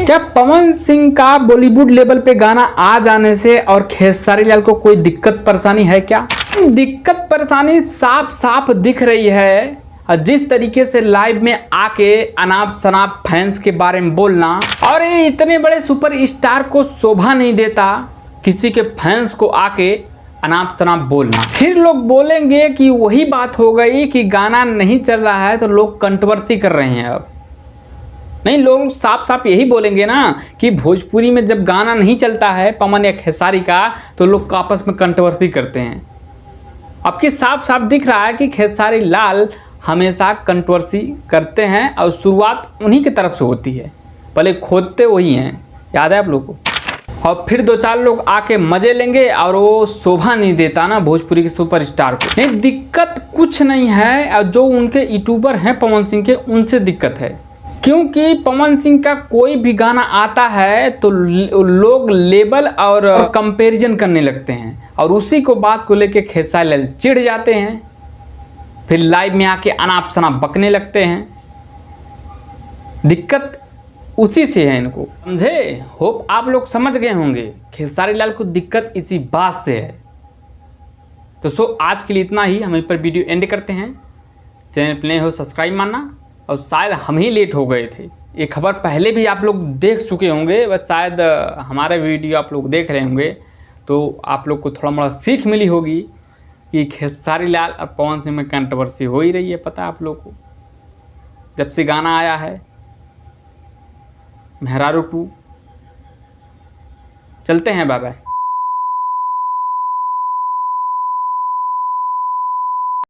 क्या पवन सिंह का बॉलीवुड लेवल पे गाना आ जाने से और खेसारी लाल को कोई दिक्कत परेशानी है क्या? दिक्कत परेशानी साफ साफ दिख रही है। जिस तरीके से लाइव में आके अनाप शनाप फैंस के बारे में बोलना, और ये इतने बड़े सुपर स्टार को शोभा नहीं देता किसी के फैंस को आके अनाप शनाप बोलना। फिर लोग बोलेंगे कि वही बात हो गई कि गाना नहीं चल रहा है तो लोग कंट्रोवर्सी कर रहे हैं। अब नहीं, लोग साफ साफ यही बोलेंगे ना कि भोजपुरी में जब गाना नहीं चलता है पवन या खेसारी का तो लोग आपस में कंट्रोवर्सी करते हैं। अब की साफ साफ दिख रहा है कि खेसारी लाल हमेशा कंट्रोवर्सी करते हैं और शुरुआत उन्हीं की तरफ से होती है, पहले खोदते वही हैं। याद है आप लोग को? और फिर दो चार लोग आके मजे लेंगे और वो शोभा नहीं देता ना भोजपुरी के सुपरस्टार को। नहीं, दिक्कत कुछ नहीं है। और जो उनके यूट्यूबर हैं पवन सिंह के, उनसे दिक्कत है, क्योंकि पवन सिंह का कोई भी गाना आता है तो लोग लेबल और कंपैरिजन करने लगते हैं और उसी को बात को लेके खेसारी लाल चिढ़ जाते हैं। फिर लाइव में आके अनाप शनाप बकने लगते हैं। दिक्कत उसी से है इनको, समझे? होप आप लोग समझ गए होंगे। खेसारी लाल को दिक्कत इसी बात से है। तो आज के लिए इतना ही। हम इस पर वीडियो एंड करते हैं। चैनल पर नए हो सब्सक्राइब मानना। और शायद हम ही लेट हो गए थे, ये खबर पहले भी आप लोग देख चुके होंगे, बस शायद हमारे वीडियो आप लोग देख रहे होंगे तो आप लोग को थोड़ा मोड़ा सीख मिली होगी कि खेसारी लाल और पवन सिंह में कंट्रोवर्सी हो ही रही है। पता है आप लोग को, जब से गाना आया है मेहरारू 2। चलते हैं, बाय बाय।